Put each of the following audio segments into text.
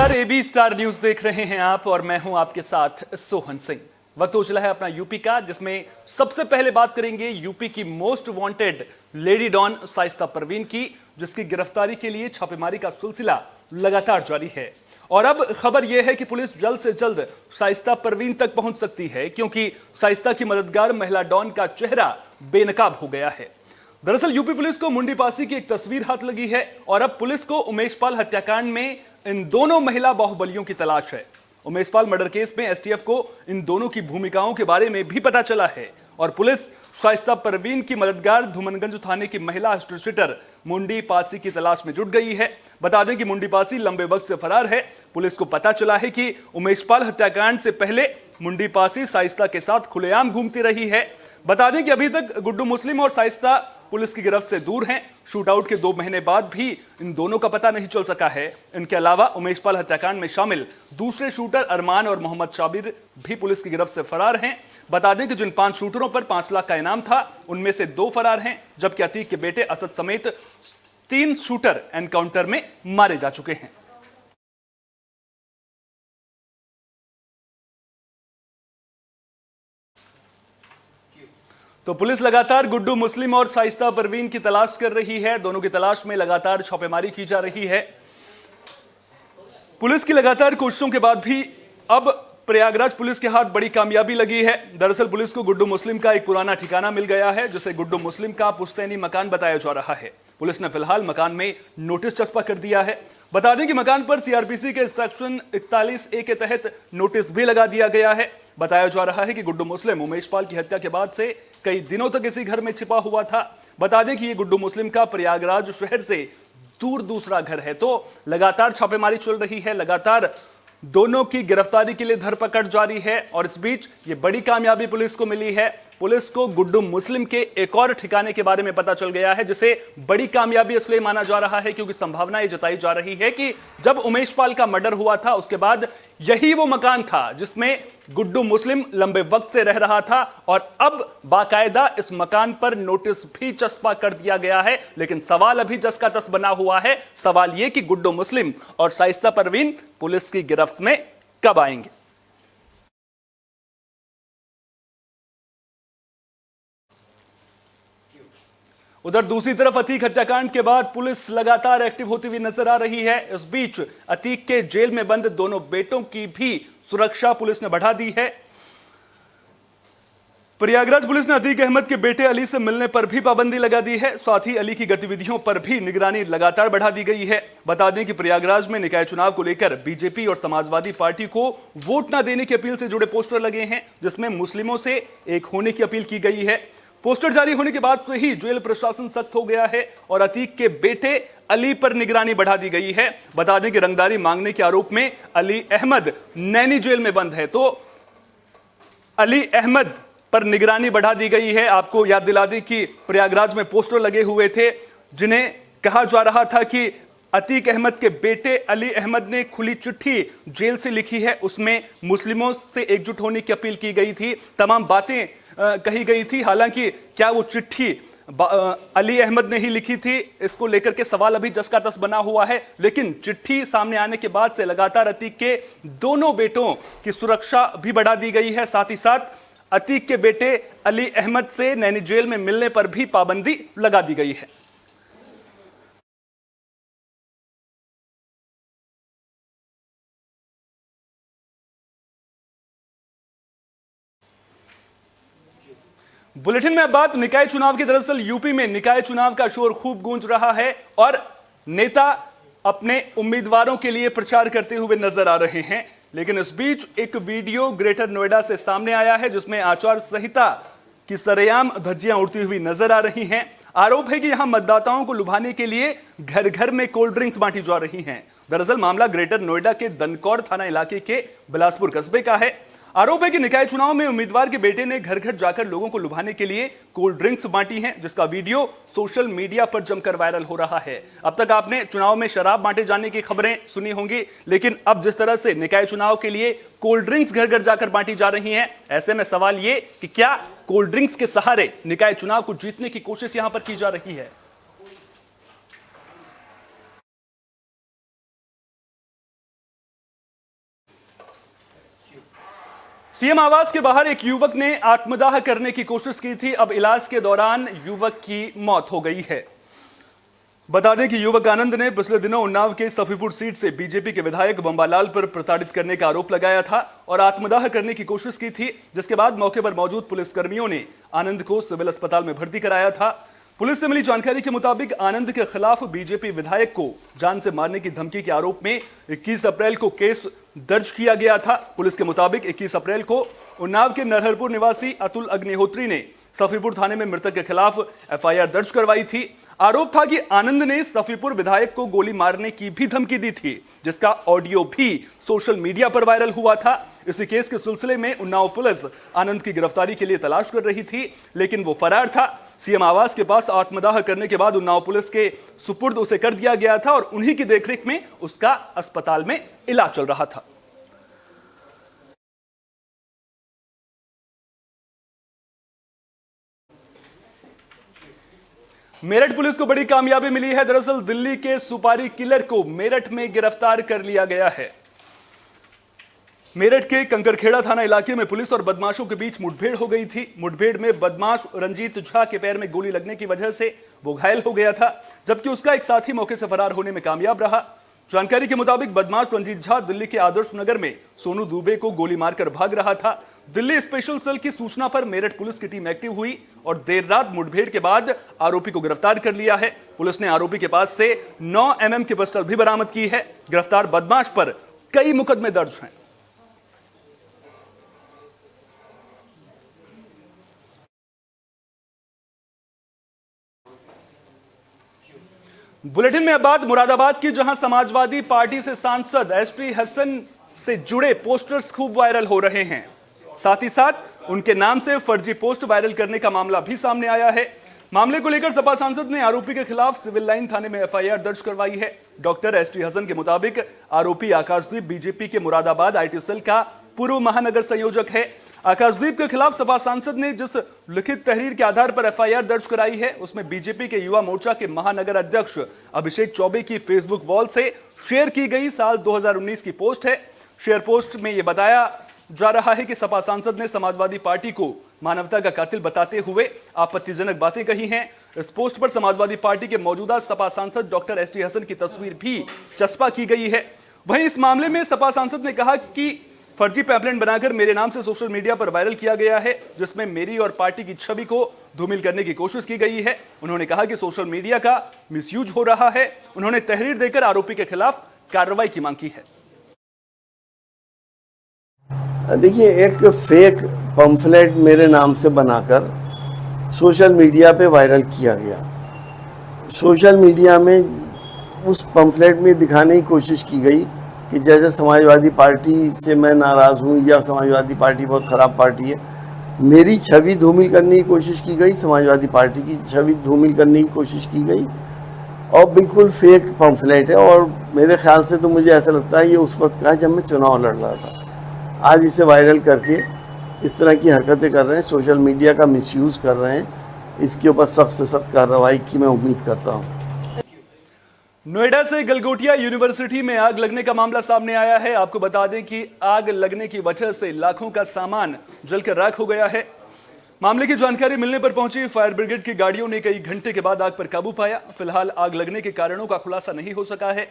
नमस्कार, AB star news देख रहे हैं आप और मैं हूं आपके साथ सोहन सिंह। वक्त हो चला है अपना यूपी का, जिसमें सबसे पहले बात करेंगे यूपी की most wanted lady don Shaista Parveen की, जिसकी गिरफ्तारी के लिए छापेमारी का सिलसिला लगातार जारी है। और अब खबर यह है कि पुलिस जल्द से जल्द शाइस्ता परवीन तक पहुंच सकती है, क्योंकि शाइस्ता की मददगार महिला डॉन का चेहरा बेनकाब हो गया है। दरअसल यूपी पुलिस को मुंडी पासी की एक तस्वीर हाथ लगी है और अब पुलिस को उमेश पाल हत्याकांड में इन दोनों महिला बाहुबलियों की तलाश है। उमेश पाल मर्डर केस में एसटीएफ को इन दोनों की भूमिकाओं के बारे में भी पता चला है और पुलिस शाइस्ता परवीन की मददगार धूमनगंज थाने की महिला शूटर मुंडी पासी की तलाश में जुट गई है। बता दें कि मुंडी पासी लंबे वक्त से फरार है। पुलिस को पता चला है कि उमेश पाल हत्याकांड से पहले मुंडी पासी शाइस्ता के साथ खुलेआम घूमती रही है। बता दें कि अभी तक गुड्डू मुस्लिम और शाइस्ता पुलिस की गिरफ्त से दूर हैं। शूटआउट के 2 महीने बाद भी इन दोनों का पता नहीं चल सका है। इनके अलावा उमेश पाल हत्याकांड में शामिल दूसरे शूटर अरमान और मोहम्मद शाबिर भी पुलिस की गिरफ्त से फरार हैं। बता दें कि जिन 5 शूटरों पर 5 लाख का इनाम था, उनमें से 2 फरार हैं, जबकि अतीक के बेटे असद समेत 3 शूटर एनकाउंटर में मारे जा चुके हैं। तो पुलिस लगातार गुड्डू मुस्लिम और शाइस्ता परवीन की तलाश कर रही है। दोनों की तलाश में लगातार छापेमारी की जा रही है। पुलिस की लगातार कोशिशों के बाद भी अब प्रयागराज पुलिस के हाथ बड़ी कामयाबी लगी है। दरअसल पुलिस को गुड्डू मुस्लिम का एक पुराना ठिकाना मिल गया है, जिसे गुड्डू मुस्लिम का पुश्तैनी मकान बताया जा रहा है। पुलिस ने फिलहाल मकान में नोटिस चस्पा कर दिया है। बता दें कि मकान पर सीआरपीसी के सेक्शन 41A के तहत नोटिस भी लगा दिया गया है। बताया जा रहा है कि गुड्डू मुस्लिम उमेश पाल की हत्या के बाद से कई दिनों तक इसी घर में छिपा हुआ था। बता दें कि ये गुड्डू मुस्लिम का प्रयागराज शहर से दूर दूसरा घर है। तो लगातार छापेमारी चल रही है, लगातार दोनों की गिरफ्तारी के लिए धरपकड़ जारी है और इस बीच ये बड़ी कामयाबी पुलिस को मिली है। पुलिस को गुड्डू मुस्लिम के एक और ठिकाने के बारे में पता चल गया है, जिसे बड़ी कामयाबी इसलिए माना जा रहा है क्योंकि संभावना ये जताई जा रही है कि जब उमेश पाल का मर्डर हुआ था, उसके बाद यही वो मकान था जिसमें गुड्डू मुस्लिम लंबे वक्त से रह रहा था और अब बाकायदा इस मकान पर नोटिस भी चस्पा कर दिया गया है। लेकिन सवाल अभी जस का तस बना हुआ है। सवाल यह कि गुड्डू मुस्लिम और शाइस्ता परवीन पुलिस की गिरफ्त में कब आएंगे। उधर दूसरी तरफ अतीक हत्याकांड के बाद पुलिस लगातार एक्टिव होती हुई नजर आ रही है। इस बीच अतीक के जेल में बंद दोनों बेटों की भी सुरक्षा पुलिस ने बढ़ा दी है। प्रयागराज पुलिस ने अतीक अहमद के बेटे अली से मिलने पर भी पाबंदी लगा दी है। साथ ही अली की गतिविधियों पर भी निगरानी लगातार बढ़ा दी गई है। बता दें कि प्रयागराज में निकाय चुनाव को लेकर बीजेपी और समाजवादी पार्टी को वोट न देने की अपील से जुड़े पोस्टर लगे हैं, जिसमें मुस्लिमों से एक होने की अपील की गई है। पोस्टर जारी होने के बाद से ही जेल प्रशासन सख्त हो गया है और अतीक के बेटे अली पर निगरानी बढ़ा दी गई है। बता दें कि रंगदारी मांगने के आरोप में अली अहमद नैनी जेल में बंद है, तो अली अहमद पर निगरानी बढ़ा दी गई है। आपको याद दिला दें कि प्रयागराज में पोस्टर लगे हुए थे, जिन्हें कहा जा रहा था कि अतीक अहमद के बेटे अली अहमद ने खुली चिट्ठी जेल से लिखी है, उसमें मुस्लिमों से एकजुट होने की अपील की गई थी, तमाम बातें कही गई थी। हालांकि क्या वो चिट्ठी अली अहमद ने ही लिखी थी, इसको लेकर के सवाल अभी जस का तस बना हुआ है। लेकिन चिट्ठी सामने आने के बाद से लगातार अतीक के दोनों बेटों की सुरक्षा भी बढ़ा दी गई है। साथ ही साथ अतीक के बेटे अली अहमद से नैनी जेल में मिलने पर भी पाबंदी लगा दी गई है। बुलेटिन में अब बात निकाय चुनाव की। दरअसल यूपी में निकाय चुनाव का शोर खूब गूंज रहा है और नेता अपने उम्मीदवारों के लिए प्रचार करते हुए नजर आ रहे हैं। लेकिन इस बीच एक वीडियो ग्रेटर नोएडा से सामने आया है, जिसमें आचार संहिता की सरेआम धज्जियां उड़ती हुई नजर आ रही हैं। आरोप है कि यहां मतदाताओं को लुभाने के लिए घर घर में कोल्ड ड्रिंक्स बांटी जा रही हैं। दरअसल मामला ग्रेटर नोएडा के दनकौर थाना इलाके के बिलासपुर कस्बे का है। आरोप है कि निकाय चुनाव में उम्मीदवार के बेटे ने घर घर जाकर लोगों को लुभाने के लिए कोल्ड ड्रिंक्स बांटी हैं, जिसका वीडियो सोशल मीडिया पर जमकर वायरल हो रहा है। अब तक आपने चुनाव में शराब बांटे जाने की खबरें सुनी होंगी, लेकिन अब जिस तरह से निकाय चुनाव के लिए कोल्ड ड्रिंक्स घर घर जाकर बांटी जा रही हैं, ऐसे में सवाल ये कि क्या कोल्ड ड्रिंक्स के सहारे निकाय चुनाव को जीतने की कोशिश यहां पर की जा रही है। सीएम आवास के बाहर एक युवक ने आत्मदाह करने की कोशिश की थी। अब इलाज के दौरान युवक की मौत हो गई है। बता दें कि युवक आनंद ने पिछले दिनों उन्नाव के सफीपुर सीट से बीजेपी के विधायक बंबालाल पर प्रताड़ित करने का आरोप लगाया था और आत्मदाह करने की कोशिश की थी, जिसके बाद मौके पर मौजूद पुलिसकर्मियों ने आनंद को सिविल अस्पताल में भर्ती कराया था। पुलिस से मिली जानकारी के मुताबिक आनंद के खिलाफ बीजेपी विधायक को जान से मारने की धमकी के आरोप में 21 अप्रैल को केस दर्ज किया गया था। पुलिस के मुताबिक 21 अप्रैल को उन्नाव के नरहरपुर निवासी अतुल अग्निहोत्री ने सफीपुर थाने में मृतक के खिलाफ एफआईआर दर्ज करवाई थी। आरोप था कि आनंद ने सफीपुर विधायक को गोली मारने की भी धमकी दी थी, जिसका ऑडियो भी सोशल मीडिया पर वायरल हुआ था। इसी केस के सिलसिले में उन्नाव पुलिस आनंद की गिरफ्तारी के लिए तलाश कर रही थी, लेकिन वो फरार था। सीएम आवास के पास आत्मदाह करने के बाद उन्नाव पुलिस के सुपुर्द उसे कर दिया गया था और उन्हीं की देखरेख में उसका अस्पताल में इलाज चल रहा था। मेरठ पुलिस को बड़ी कामयाबी मिली है। दरअसल दिल्ली के सुपारी किलर को मेरठ में गिरफ्तार कर लिया गया है। मेरठ के कंकरखेड़ा थाना इलाके में पुलिस और बदमाशों के बीच मुठभेड़ हो गई थी। मुठभेड़ में बदमाश रंजीत झा के पैर में गोली लगने की वजह से वो घायल हो गया था, जबकि उसका एक साथी मौके से फरार होने में कामयाब रहा। जानकारी के मुताबिक बदमाश रंजीत झा दिल्ली के आदर्श नगर में सोनू दुबे को गोली मारकर भाग रहा था। दिल्ली स्पेशल सेल की सूचना पर मेरठ पुलिस की टीम एक्टिव हुई और देर रात मुठभेड़ के बाद आरोपी को गिरफ्तार कर लिया है। पुलिस ने आरोपी के पास से 9 mm की पिस्टल भी बरामद की है। गिरफ्तार बदमाश पर कई मुकदमे दर्ज हैं। बुलेटिन में अब बात मुरादाबाद की, जहां समाजवादी पार्टी से सांसद एसटी हसन से जुड़े पोस्टर्स खूब वायरल हो रहे हैं। साथ ही साथ उनके नाम से फर्जी पोस्ट वायरल करने का मामला भी सामने आया है। मामले को लेकर सपा सांसद ने आरोपी के खिलाफ सिविल लाइन थाने में एफआईआर दर्ज करवाई है। डॉक्टर एसटी हसन के मुताबिक आरोपी आकाशदीप बीजेपी के मुरादाबाद आईटी सेल का पूर्व महानगर संयोजक है। आकाशदीप के खिलाफ सपा सांसद ने जिस लिखित तहरीर के आधार पर एफआईआर दर्ज कराई है, उसमें बीजेपी के युवा मोर्चा के महानगर अध्यक्ष अभिषेक चौबे की फेसबुक वॉल से शेयर की गई साल 2019 की पोस्ट है। शेयर पोस्ट में यह बताया जा रहा है कि सपा सांसद ने समाजवादी पार्टी को मानवता का कातिल बताते हुए आपत्तिजनक बातें कही हैं। इस पोस्ट पर समाजवादी पार्टी के मौजूदा सपा सांसद डॉक्टर एसटी हसन की तस्वीर भी चस्पा की गई है। वहीं इस मामले में सपा सांसद ने कहा कि फर्जी पैम्पलेट बनाकर मेरे नाम से सोशल मीडिया पर वायरल किया गया है, जिसमें मेरी और पार्टी की छवि को धूमिल करने की कोशिश की गई है। उन्होंने कहा कि सोशल मीडिया का मिसयूज हो रहा है। उन्होंने तहरीर देकर आरोपी के खिलाफ कार्रवाई की मांग की है। देखिए, एक फेक पंफलेट मेरे नाम से बनाकर सोशल मीडिया पे वायरल किया गया। सोशल मीडिया में उस पंफलेट में दिखाने की कोशिश की गई कि जैसे समाजवादी पार्टी से मैं नाराज़ हूँ या समाजवादी पार्टी बहुत ख़राब पार्टी है। मेरी छवि धूमिल करने की कोशिश की गई, समाजवादी पार्टी की छवि धूमिल करने की कोशिश की गई और बिल्कुल फेक पंफलेट है। और मेरे ख्याल से तो मुझे ऐसा लगता है ये उस वक्त का है जब मैं चुनाव लड़ रहा था। आज इसे वायरल करके इस तरह की हरकतें कर रहे हैं, सोशल मीडिया का मिसयूज़ कर रहे हैं। इसके ऊपर सख्त से सख्त कार्रवाई की मैं उम्मीद करता हूँ। नोएडा से गलगोटिया यूनिवर्सिटी में आग लगने का मामला सामने आया है। आपको बता दें कि आग लगने की वजह से लाखों का सामान जलकर राख हो गया है। मामले की जानकारी मिलने पर पहुंची फायर ब्रिगेड की गाड़ियों ने कई घंटे के बाद आग पर काबू पाया। फिलहाल आग लगने के कारणों का खुलासा नहीं हो सका है।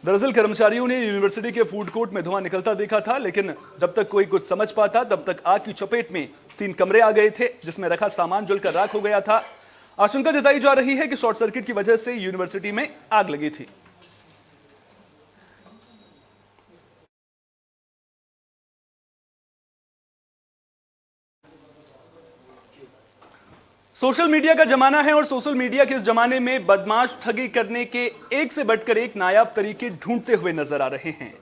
दरअसल कर्मचारियों ने यूनिवर्सिटी के फूड कोर्ट में धुआं निकलता देखा था, लेकिन जब तक कोई कुछ समझ पाता तब तक आग की चपेट में 3 कमरे आ गए थे, जिसमें रखा सामान जलकर राख हो गया था। आशंका जताई जा रही है कि शॉर्ट सर्किट की वजह से यूनिवर्सिटी में आग लगी थी। सोशल मीडिया का जमाना है और सोशल मीडिया के इस जमाने में बदमाश ठगी करने के एक से बढ़कर एक नायाब तरीके ढूंढते हुए नजर आ रहे हैं,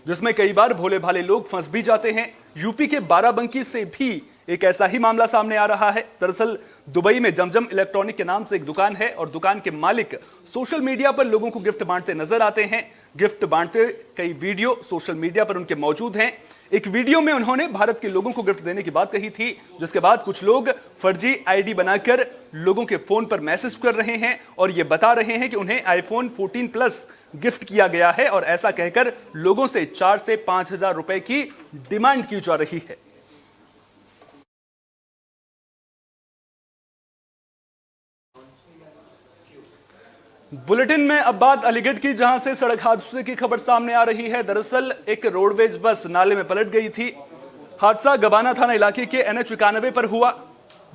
जिसमें कई बार भोले भाले लोग फंस भी जाते हैं। यूपी के बाराबंकी से भी एक ऐसा ही मामला सामने आ रहा है। दरअसल दुबई में जमजम इलेक्ट्रॉनिक के नाम से एक दुकान है और दुकान के मालिक सोशल मीडिया पर लोगों को गिफ्ट बांटते नजर आते हैं। गिफ्ट बांटते कई वीडियो सोशल मीडिया पर उनके मौजूद हैं। एक वीडियो में उन्होंने भारत के लोगों को गिफ्ट देने की बात कही थी, जिसके बाद कुछ लोग फर्जी आईडी बनाकर लोगों के फोन पर मैसेज कर रहे हैं और ये बता रहे हैं कि उन्हें आईफोन 14 प्लस गिफ्ट किया गया है और ऐसा कहकर लोगों से 4 से 5 हजार रुपए की डिमांड की जा रही है। बुलेटिन में अब बात अलीगढ़ की, जहां से सड़क हादसे की खबर सामने आ रही है। दरअसल एक रोडवेज बस नाले में पलट गई थी। हादसा गबाना थाना इलाके के NH 91 पर हुआ,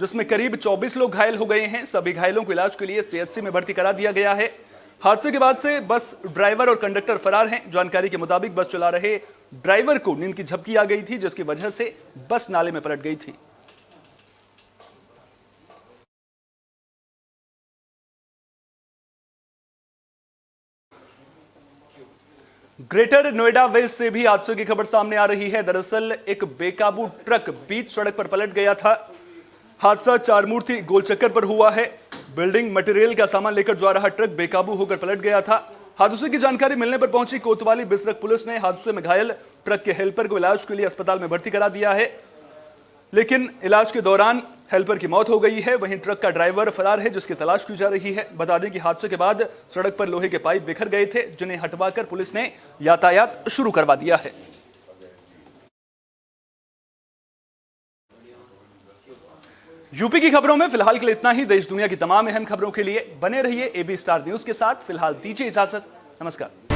जिसमें करीब 24 लोग घायल हो गए हैं। सभी घायलों को इलाज के लिए CHC में भर्ती करा दिया गया है। हादसे के बाद से बस ड्राइवर और कंडक्टर फरार हैं। जानकारी के मुताबिक बस चला रहे ड्राइवर को नींद की झपकी आ गई थी, जिसकी वजह से बस नाले में पलट गई थी। ग्रेटर नोएडा वेस्ट से भी हादसों की खबर सामने आ रही है। दरअसल एक बेकाबू ट्रक बीच सड़क पर पलट गया था। हादसा चारमूर्ति गोल चक्कर पर हुआ है। बिल्डिंग मटेरियल का सामान लेकर जा रहा ट्रक बेकाबू होकर पलट गया था। हादसे की जानकारी मिलने पर पहुंची कोतवाली बिसरक पुलिस ने हादसे में घायल ट्रक के हेल्पर को इलाज के लिए अस्पताल में भर्ती करा दिया है, लेकिन इलाज के दौरान हेल्पर की मौत हो गई है। वहीं ट्रक का ड्राइवर फरार है, जिसकी तलाश की जा रही है। बता दें कि हादसे के बाद सड़क पर लोहे के पाइप बिखर गए थे, जिन्हें हटवाकर पुलिस ने यातायात शुरू करवा दिया है। यूपी की खबरों में फिलहाल के लिए इतना ही। देश दुनिया की तमाम अहम खबरों के लिए बने रहिए AB स्टार न्यूज के साथ। फिलहाल दीजिए इजाजत। नमस्कार।